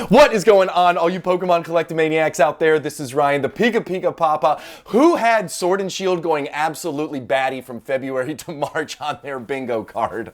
What is going on, all you Pokemon collectomaniacs out there? This is Ryan, the PikaPikaPaPa, who had Sword and Shield going absolutely batty from February to March on their bingo card.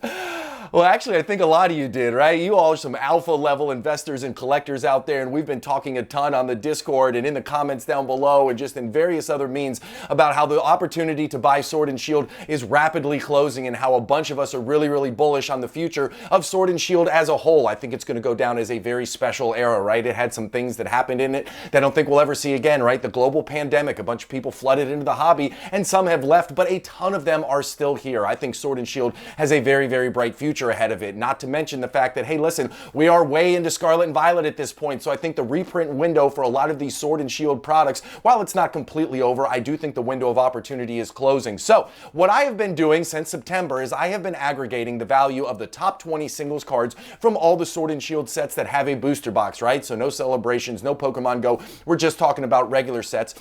Well, actually, I think a lot of you did, right? You all are some alpha level investors and collectors out there, and we've been talking a ton on the Discord and in the comments down below and just in various other means about how the opportunity to buy Sword and Shield is rapidly closing and how a bunch of us are really bullish on the future of Sword and Shield as a whole. I think it's going to go down as a very special era, right? It had some things that happened in it that I don't think we'll ever see again, right? The global pandemic, a bunch of people flooded into the hobby and some have left, but a ton of them are still here. I think Sword and Shield has a very bright future ahead of it, not to mention the fact that, hey, listen, we are way into Scarlet and Violet at this point, so I think the reprint window for a lot of these Sword and Shield products, while it's not completely over, I do think the window of opportunity is closing. So what I have been doing since September is I have been aggregating the value of the top 20 singles cards from all the Sword and Shield sets that have a booster box, right? So no celebrations, no Pokemon Go, we're just talking about regular sets.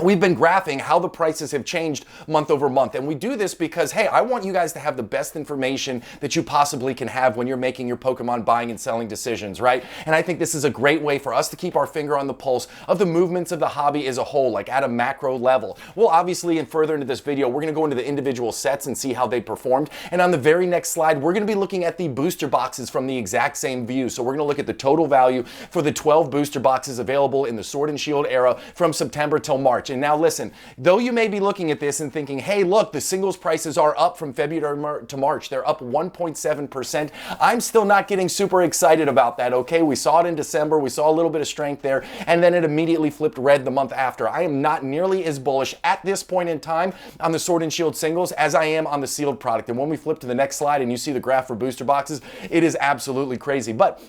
We've been graphing how the prices have changed month over month, and we do this because, hey, I want you guys to have the best information that you possibly can have when you're making your Pokemon buying and selling decisions, right? And I think this is a great way for us to keep our finger on the pulse of the movements of the hobby as a whole, like at a macro level. Well, obviously, and further into this video, we're going to go into the individual sets and see how they performed, and on the very next slide, we're going to be looking at the booster boxes from the exact same view. So we're going to look at the total value for the 12 booster boxes available in the Sword and Shield era from September till March. And now listen, though you may be looking at this and thinking, hey, look, the singles prices are up from February to March. They're up 1.7%. I'm still not getting super excited about that, okay? We saw it in December. We saw a little bit of strength there, and then it immediately flipped red the month after. I am not nearly as bullish at this point in time on the Sword and Shield singles as I am on the sealed product. And when we flip to the next slide and you see the graph for booster boxes, it is absolutely crazy. But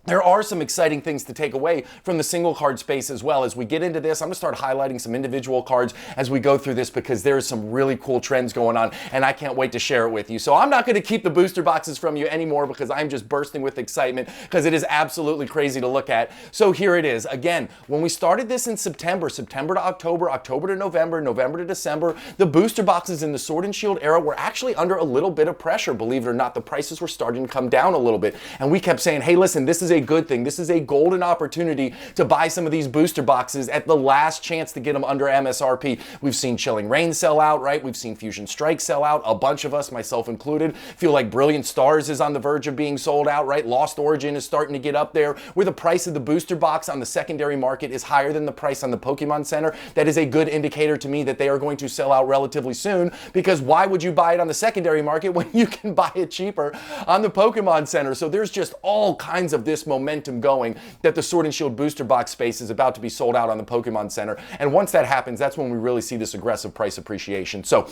there are some exciting things to take away from the single card space as well. As we get into this, I'm going to start highlighting some individual cards as we go through this because there's some really cool trends going on and I can't wait to share it with you. So I'm not going to keep the booster boxes from you anymore because I'm just bursting with excitement because it is absolutely crazy to look at. So here it is. Again, when we started this in September to October, October to November, November to December, the booster boxes in the Sword and Shield era were actually under a little bit of pressure. Believe it or not, the prices were starting to come down a little bit. And we kept saying, hey, listen, this is a good thing. This is a golden opportunity to buy some of these booster boxes at the last chance to get them under MSRP. We've seen Chilling Reign sell out, right? We've seen Fusion Strike sell out. A bunch of us, myself included, feel like Brilliant Stars is on the verge of being sold out, right? Lost Origin is starting to get up there where the price of the booster box on the secondary market is higher than the price on the Pokemon Center. That is a good indicator to me that they are going to sell out relatively soon, because why would you buy it on the secondary market when you can buy it cheaper on the Pokemon Center? So there's just all kinds of this momentum going that the Sword and Shield booster box space is about to be sold out on the Pokemon Center. And once that happens, that's when we really see this aggressive price appreciation. So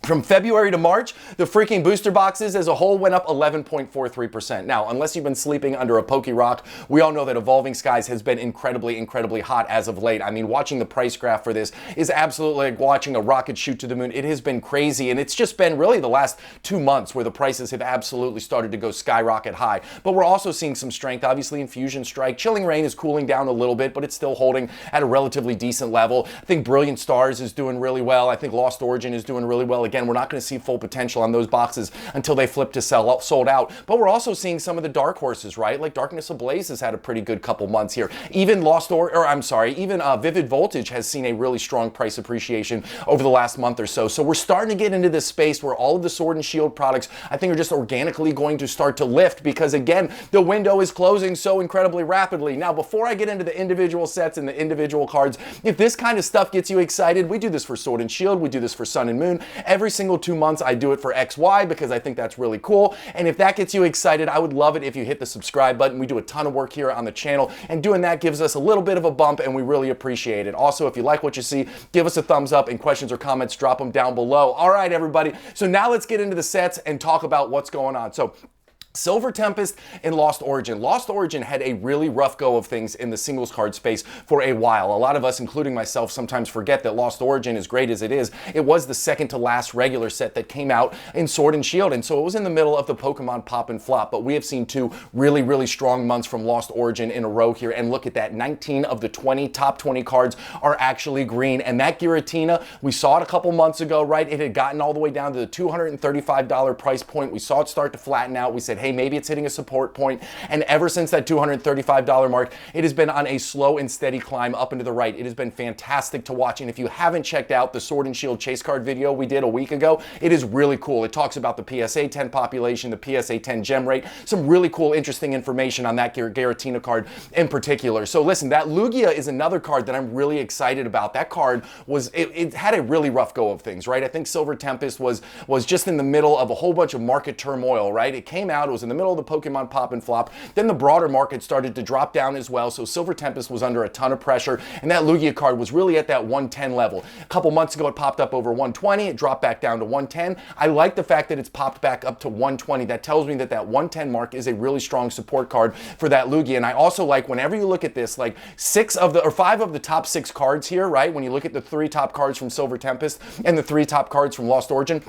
from February to March, the freaking booster boxes as a whole went up 11.43%. Now, unless you've been sleeping under a Poke Rock, we all know that Evolving Skies has been incredibly hot as of late. I mean, watching the price graph for this is absolutely like watching a rocket shoot to the moon. It has been crazy, and it's just been really the last 2 months where the prices have absolutely started to go skyrocket high. But we're also seeing some strength, obviously, in Fusion Strike. Chilling Reign is cooling down a little bit, but it's still holding at a relatively decent level. I think Brilliant Stars is doing really well. I think Lost Origin is doing really well. Again, we're not going to see full potential on those boxes until they flip to sold out. But we're also seeing some of the dark horses, right? Like Darkness Ablaze has had a pretty good couple months here. Even Vivid Voltage has seen a really strong price appreciation over the last month or so. So we're starting to get into this space where all of the Sword and Shield products, I think, are just organically going to start to lift because, again, the window is closing so incredibly rapidly. Now, before I get into the individual sets and the individual cards, if this kind of stuff gets you excited, we do this for Sword and Shield, we do this for Sun and Moon. Every single 2 months, I do it for XY because I think that's really cool. And if that gets you excited, I would love it if you hit the subscribe button. We do a ton of work here on the channel, and doing that gives us a little bit of a bump, and we really appreciate it. Also, if you like what you see, give us a thumbs up, and questions or comments, drop them down below. All right, everybody. So now let's get into the sets and talk about what's going on. So Silver Tempest and Lost Origin. Lost Origin had a really rough go of things in the singles card space for a while. A lot of us, including myself, sometimes forget that Lost Origin, as great as it is, it was the second to last regular set that came out in Sword and Shield, and so it was in the middle of the Pokemon pop and flop. But we have seen two really strong months from Lost Origin in a row here, and look at that, 19 of the top 20 cards are actually green. And that Giratina, we saw it a couple months ago, right? It had gotten all the way down to the $235 price point. We saw it start to flatten out. We said, that, hey, maybe it's hitting a support point. And ever since that $235 mark, it has been on a slow and steady climb up and to the right. It has been fantastic to watch. And if you haven't checked out the Sword and Shield chase card video we did a week ago, it is really cool. It talks about the PSA 10 population, the PSA 10 gem rate, some really cool, interesting information on that Giratina card in particular. So listen, that Lugia is another card that I'm really excited about. That card was, it had a really rough go of things, right? I think Silver Tempest was just in the middle of a whole bunch of market turmoil, right? It came out, it was in the middle of the Pokemon pop and flop. Then the broader market started to drop down as well. So Silver Tempest was under a ton of pressure, and that Lugia card was really at that 110 level. A couple months ago, it popped up over 120. It dropped back down to 110. I like the fact that it's popped back up to 120. That tells me that that 110 mark is a really strong support card for that Lugia. And I also like, whenever you look at this, like 5 of the top 6 cards here, right? When you look at the 3 top cards from Silver Tempest and the 3 top cards from Lost Origin,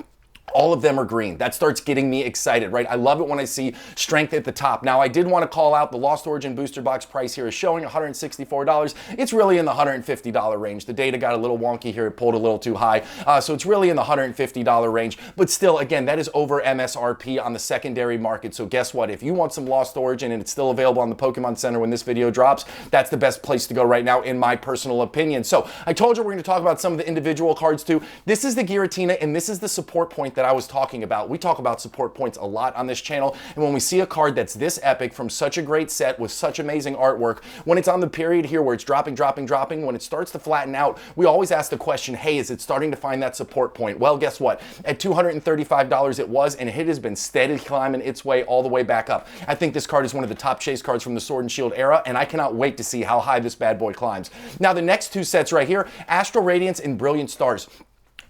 all of them are green. That starts getting me excited, right? I love it when I see strength at the top. Now, I did want to call out the Lost Origin booster box price here is showing $164. It's really in the $150 range. The data got a little wonky here. It pulled a little too high. So it's really in the $150 range. But still, again, that is over MSRP on the secondary market. So guess what? If you want some Lost Origin and it's still available on the Pokemon Center when this video drops, that's the best place to go right now, in my personal opinion. So I told you we're going to talk about some of the individual cards too. This is the Giratina, and this is the support point that I was talking about. We talk about support points a lot on this channel, and when we see a card that's this epic from such a great set with such amazing artwork, when it's on the period here where it's dropping, when it starts to flatten out, we always ask the question, hey, is it starting to find that support point? Well, guess what? At $235 it was, and it has been steady climbing its way all the way back up. I think this card is one of the top chase cards from the Sword and Shield era, and I cannot wait to see how high this bad boy climbs. Now, the next 2 sets right here, Astral Radiance and Brilliant Stars.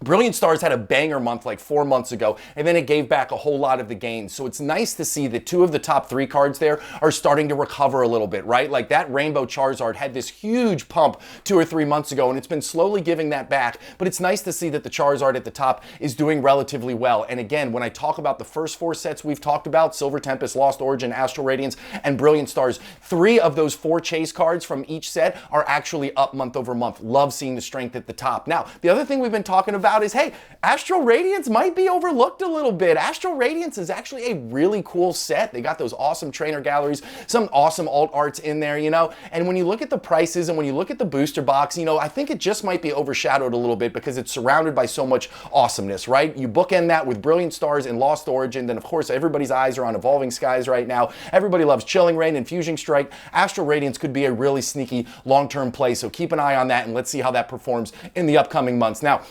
Brilliant Stars had a banger month like 4 months ago, and then it gave back a whole lot of the gains. So it's nice to see that 2 of the top 3 cards there are starting to recover a little bit, right? Like that Rainbow Charizard had this huge pump 2 or 3 months ago, and it's been slowly giving that back. But it's nice to see that the Charizard at the top is doing relatively well. And again, when I talk about the first 4 sets we've talked about, Silver Tempest, Lost Origin, Astral Radiance, and Brilliant Stars, 3 of those 4 chase cards from each set are actually up month over month. Love seeing the strength at the top. Now, the other thing we've been talking about is, hey, Astral Radiance might be overlooked a little bit. Astral Radiance is actually a really cool set. They got those awesome trainer galleries, some awesome alt arts in there, you know, and when you look at the prices and when you look at the booster box, you know, I think it just might be overshadowed a little bit because it's surrounded by so much awesomeness, right? You bookend that with Brilliant Stars and Lost Origin, then of course everybody's eyes are on Evolving Skies right now. Everybody loves Chilling Reign and Fusion Strike. Astral Radiance could be a really sneaky long-term play, so keep an eye on that and let's see how that performs in the upcoming months. Now,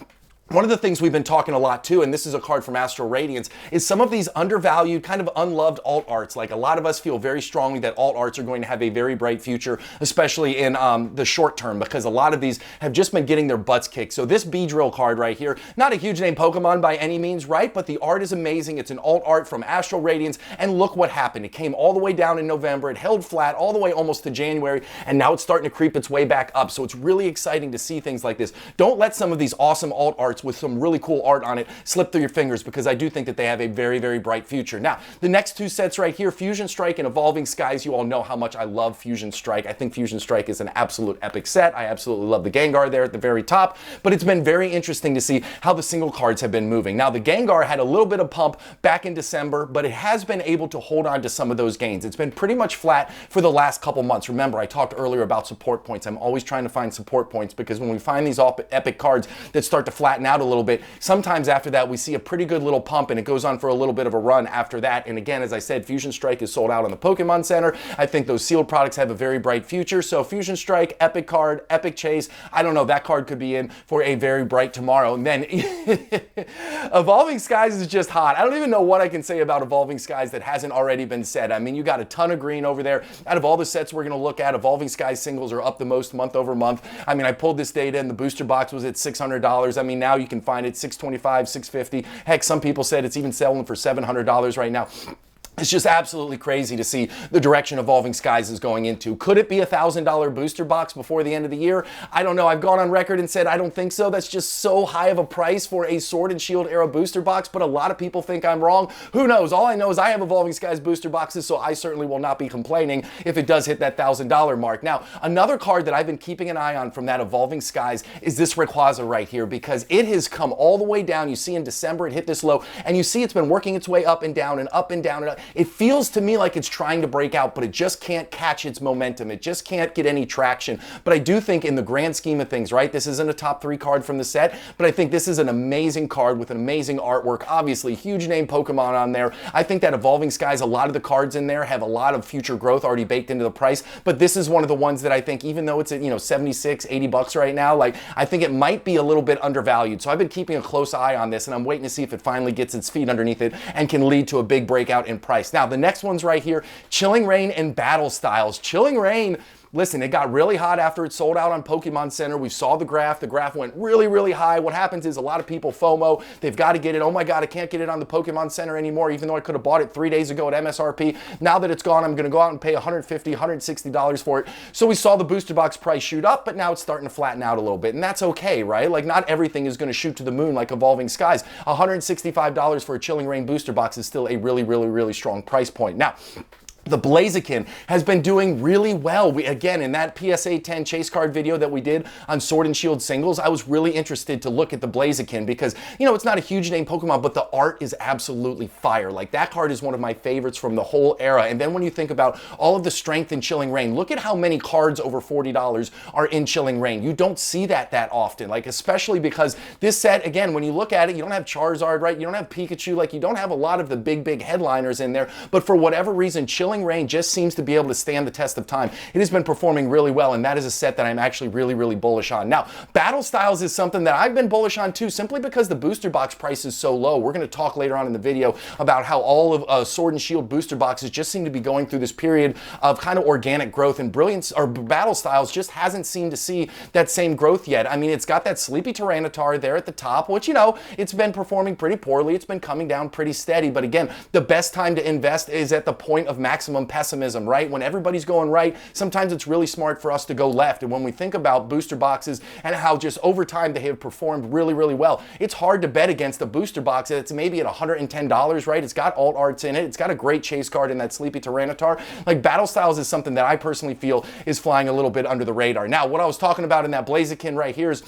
one of the things we've been talking a lot too, and this is a card from Astral Radiance, is some of these undervalued, kind of unloved alt arts. Like a lot of us feel very strongly that alt arts are going to have a very bright future, especially in the short term, because a lot of these have just been getting their butts kicked. So this Beedrill card right here, not a huge name Pokemon by any means, right? But the art is amazing. It's an alt art from Astral Radiance, and look what happened. It came all the way down in November, it held flat all the way almost to January, and now it's starting to creep its way back up. So it's really exciting to see things like this. Don't let some of these awesome alt arts with some really cool art on it slip through your fingers, because I do think that they have a very, very bright future. Now, the next 2 sets right here, Fusion Strike and Evolving Skies, you all know how much I love Fusion Strike. I think Fusion Strike is an absolute epic set. I absolutely love the Gengar there at the very top, but it's been very interesting to see how the single cards have been moving. Now, the Gengar had a little bit of pump back in December, but it has been able to hold on to some of those gains. It's been pretty much flat for the last couple months. Remember, I talked earlier about support points. I'm always trying to find support points, because when we find these epic cards that start to flatten out a little bit, sometimes after that we see a pretty good little pump and it goes on for a little bit of a run after that. And again, as I said, Fusion Strike is sold out on the Pokemon Center. I think those sealed products have a very bright future. So Fusion Strike, epic card, epic chase. I don't know, that card could be in for a very bright tomorrow. And then Evolving Skies is just hot. I don't even know what I can say about Evolving Skies that hasn't already been said. I mean, you got a ton of green over there. Out of all the sets we're going to look at, Evolving Skies singles are up the most month over month. I mean, I pulled this data and the booster box was at $600. I mean, now you can find it $625, $650. Heck, some people said it's even selling for $700 right now. It's just absolutely crazy to see the direction Evolving Skies is going into. Could it be a $1,000 booster box before the end of the year? I don't know. I've gone on record and said I don't think so. That's just so high of a price for a Sword and Shield era booster box, but a lot of people think I'm wrong. Who knows? All I know is I have Evolving Skies booster boxes, so I certainly will not be complaining if it does hit that $1,000 mark. Now, another card that I've been keeping an eye on from that Evolving Skies is this Rayquaza right here, because it has come all the way down. You see in December it hit this low, and you see it's been working its way up and down and up and down and up. it feels to me like it's trying to break out, but it just can't catch its momentum. It just can't get any traction. But I do think in the grand scheme of things, right, this isn't a top 3 card from the set, but I think this is an amazing card with an amazing artwork. Obviously, huge name Pokemon on there. I think that Evolving Skies, a lot of the cards in there have a lot of future growth already baked into the price, but this is one of the ones that I think, even though it's at, 76, 80 bucks right now, like, I think it might be a little bit undervalued. So I've been keeping a close eye on this, and I'm waiting to see if it finally gets its feet underneath it and can lead to a big breakout in price. Now, the next one's right here, Chilling Reign and Battle Styles. Chilling Reign, listen, it got really hot after it sold out on Pokemon Center. We saw the graph. The graph went really, really high. What happens is a lot of people FOMO. They've got to get it. Oh my God, I can't get it on the Pokemon Center anymore, even though I could have bought it 3 days ago at MSRP. Now that it's gone, I'm going to go out and pay $150, $160 for it. So we saw the booster box price shoot up, but now it's starting to flatten out a little bit. And that's okay, right? Like, not everything is going to shoot to the moon like Evolving Skies. $165 for a Chilling Reign booster box is still a really, really, really strong price point. Now, the Blaziken has been doing really well. Again, in that PSA 10 chase card video that we did on Sword and Shield singles, I was really interested to look at the Blaziken because, it's not a huge name Pokemon, but the art is absolutely fire. Like, that card is one of my favorites from the whole era. And then when you think about all of the strength in Chilling Reign, look at how many cards over $40 are in Chilling Reign. You don't see that often, like, especially because this set, again, when you look at it, you don't have Charizard, right? You don't have Pikachu, like, you don't have a lot of the big headliners in there, but for whatever reason, Chilling Reign just seems to be able to stand the test of time. It has been performing really well, and that is a set that I'm actually really, really bullish on. Now, Battle Styles is something that I've been bullish on too, simply because the booster box price is so low. We're going to talk later on in the video about how all of Sword and Shield booster boxes just seem to be going through this period of kind of organic growth, and Brilliance or Battle Styles just hasn't seemed to see that same growth yet. I mean, it's got that Sleepy Tyranitar there at the top, which, it's been performing pretty poorly. It's been coming down pretty steady, but again, the best time to invest is at the point of maximum pessimism, right? When everybody's going right, sometimes it's really smart for us to go left. And when we think about booster boxes and how just over time they have performed really, really well, it's hard to bet against a booster box that's maybe at $110, right? It's got alt arts in it. It's got a great chase card in that Sleepy Tyranitar. Like, Battle Styles is something that I personally feel is flying a little bit under the radar. Now, what I was talking about in that Blaziken right here is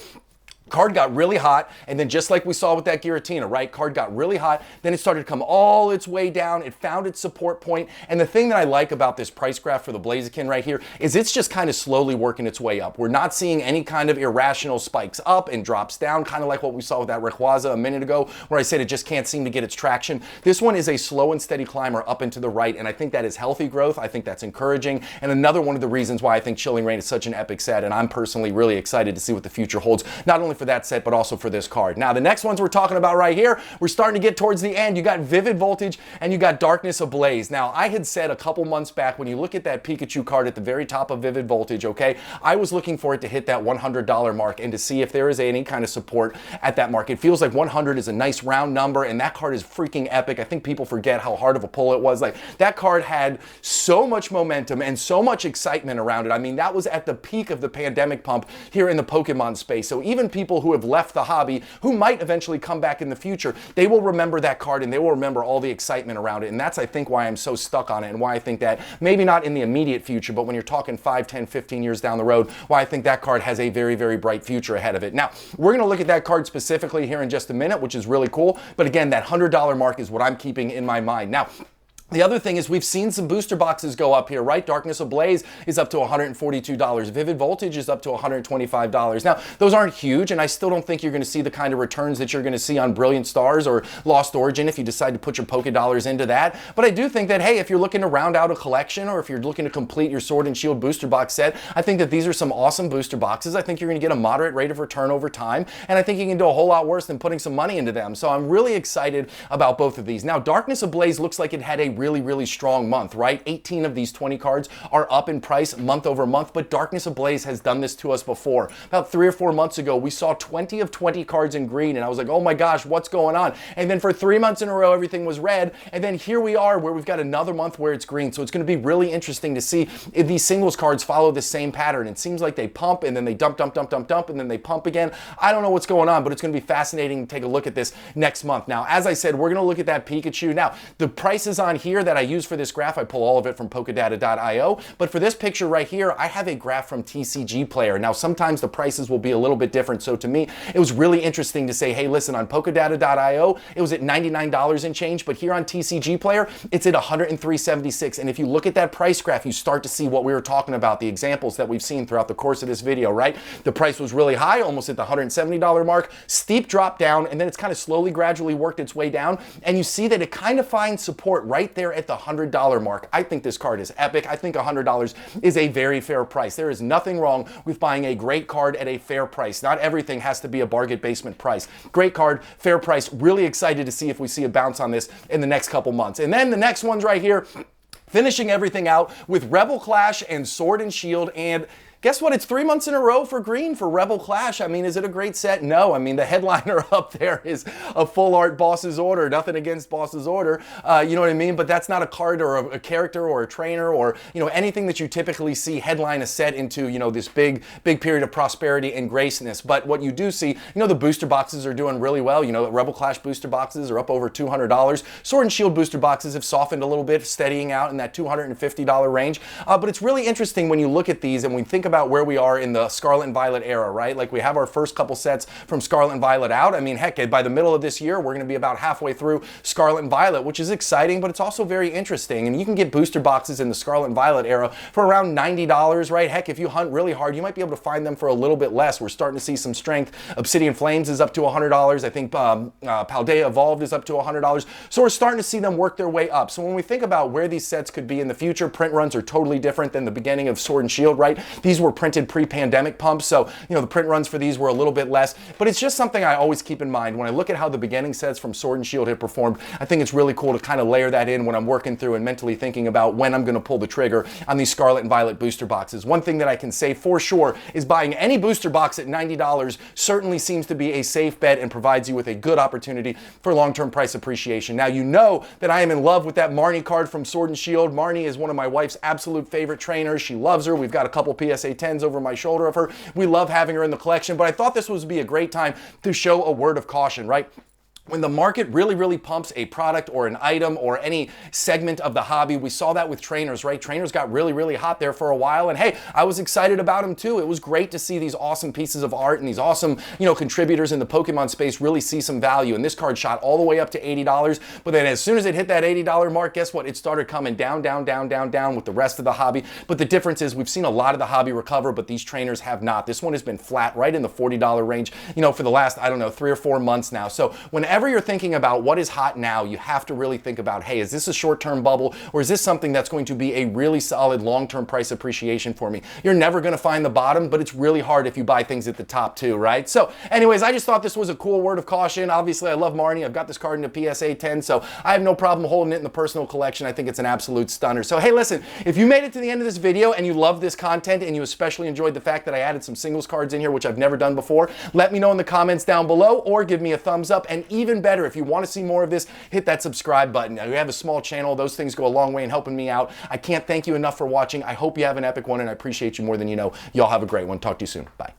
card got really hot, and then just like we saw with that Giratina, right? Card got really hot, then it started to come all its way down. It found its support point, and the thing that I like about this price graph for the Blaziken right here is it's just kind of slowly working its way up. We're not seeing any kind of irrational spikes up and drops down, kind of like what we saw with that Rayquaza a minute ago, where I said it just can't seem to get its traction. This one is a slow and steady climber up and to the right, and I think that is healthy growth. I think that's encouraging, and another one of the reasons why I think Chilling Reign is such an epic set, and I'm personally really excited to see what the future holds, not only for that set, but also for this card. Now, the next ones we're talking about right here, we're starting to get towards the end. You got Vivid Voltage and you got Darkness Ablaze. Now, I had said a couple months back, when you look at that Pikachu card at the very top of Vivid Voltage, okay, I was looking for it to hit that $100 mark and to see if there is any kind of support at that mark. It feels like 100 is a nice round number, and that card is freaking epic. I think people forget how hard of a pull it was. Like, that card had so much momentum and so much excitement around it. I mean, that was at the peak of the pandemic pump here in the Pokemon space. So even people who have left the hobby, who might eventually come back in the future, they will remember that card and they will remember all the excitement around it. And that's, I think, why I'm so stuck on it, and why I think that maybe not in the immediate future, but when you're talking 5, 10, 15 years down the road, why I think that card has a very, very bright future ahead of it. Now, we're going to look at that card specifically here in just a minute, which is really cool. But again, that $100 mark is what I'm keeping in my mind. Now, the other thing is we've seen some booster boxes go up here, right? Darkness Ablaze is up to $142. Vivid Voltage is up to $125. Now, those aren't huge, and I still don't think you're going to see the kind of returns that you're going to see on Brilliant Stars or Lost Origin if you decide to put your Poké Dollars into that. But I do think that, hey, if you're looking to round out a collection, or if you're looking to complete your Sword and Shield booster box set, I think that these are some awesome booster boxes. I think you're going to get a moderate rate of return over time, and I think you can do a whole lot worse than putting some money into them. So I'm really excited about both of these. Now, Darkness Ablaze looks like it had a really strong month, right? 18 of these 20 cards are up in price month over month, but Darkness Ablaze has done this to us before. About 3 or 4 months ago, we saw 20 of 20 cards in green, and I was like, oh my gosh, what's going on? And then for 3 months in a row, everything was red, and then here we are where we've got another month where it's green. So it's going to be really interesting to see if these singles cards follow the same pattern. It seems like they pump, and then they dump, and then they pump again. I don't know what's going on, but it's going to be fascinating to take a look at this next month. Now, as I said, we're going to look at that Pikachu. Now, the prices on here here that I use for this graph, I pull all of it from Polkadata.io, but for this picture right here, I have a graph from TCG Player. Now, sometimes the prices will be a little bit different, so to me, it was really interesting to say, hey, listen, on Polkadata.io, it was at $99 and change, but here on TCG Player, it's at $103.76. And if you look at that price graph, you start to see what we were talking about, the examples that we've seen throughout the course of this video, right? The price was really high, almost at the $170 mark, steep drop down, and then it's kind of slowly, gradually worked its way down, and you see that it kind of finds support right there at the $100 mark. I think this card is epic. I think $100 is a very fair price. There is nothing wrong with buying a great card at a fair price. Not everything has to be a bargain basement price. Great card, fair price. Really excited to see if we see a bounce on this in the next couple months. And then the next one's right here, finishing everything out with Rebel Clash and Sword and Shield. And guess what? It's 3 months in a row for green for Rebel Clash. I mean, is it a great set? No. I mean, the headliner up there is a full art Boss's Order. Nothing against Boss's Order. You know what I mean? But that's not a card or a character or a trainer or, you know, anything that you typically see headline a set into, you know, this big period of prosperity and graceness. But what you do see, you know, the booster boxes are doing really well. You know, Rebel Clash booster boxes are up over $200. Sword and Shield booster boxes have softened a little bit, steadying out in that $250 range. But it's really interesting when you look at these and we think about where we are in the Scarlet and Violet era, right? Like we have our first couple sets from Scarlet and Violet out. I mean, heck, by the middle of this year, we're going to be about halfway through Scarlet and Violet, which is exciting, but it's also very interesting. And you can get booster boxes in the Scarlet and Violet era for around $90, right? Heck, if you hunt really hard, you might be able to find them for a little bit less. We're starting to see some strength. Obsidian Flames is up to $100. I think Paldea Evolved is up to $100. So we're starting to see them work their way up. So when we think about where these sets could be in the future, print runs are totally different than the beginning of Sword and Shield, right? These were printed pre-pandemic pumps, so you know the print runs for these were a little bit less, but it's just something I always keep in mind when I look at how the beginning sets from Sword and Shield have performed. I think it's really cool to kind of layer that in when I'm working through and mentally thinking about when I'm going to pull the trigger on these Scarlet and Violet booster boxes. One thing that I can say for sure is buying any booster box at $90 certainly seems to be a safe bet and provides you with a good opportunity for long-term price appreciation. Now, you know that I am in love with that Marnie card from Sword and Shield. Marnie is one of my wife's absolute favorite trainers. She loves her. We've got a couple PSA 10s over my shoulder of her. We love having her in the collection, but I thought this would be a great time to show a word of caution, right? When the market really pumps a product or an item or any segment of the hobby, we saw that with trainers, right? Trainers got really hot there for a while, and hey, I was excited about them too. It was great to see these awesome pieces of art and these awesome, you know, contributors in the Pokemon space really see some value. And this card shot all the way up to $80, but then as soon as it hit that $80 mark, guess what? It started coming down with the rest of the hobby. But the difference is we've seen a lot of the hobby recover, but these trainers have not. This one has been flat right in the $40 range, you know, for the last, I don't know, 3 or 4 months now. So whenever you're thinking about what is hot now, you have to really think about, hey, is this a short-term bubble or is this something that's going to be a really solid long-term price appreciation for me? You're never going to find the bottom, but it's really hard if you buy things at the top too, right? So anyways, I just thought this was a cool word of caution. Obviously, I love Marnie. I've got this card in a PSA 10, so I have no problem holding it in the personal collection. I think it's an absolute stunner. So hey, listen, if you made it to the end of this video and you love this content and you especially enjoyed the fact that I added some singles cards in here, which I've never done before, let me know in the comments down below or give me a thumbs up. And even better, if you want to see more of this, hit that subscribe button. Now, we have a small channel. Those things go a long way in helping me out. I can't thank you enough for watching. I hope you have an epic one, and I appreciate you more than you know. Y'all have a great one. Talk to you soon. Bye.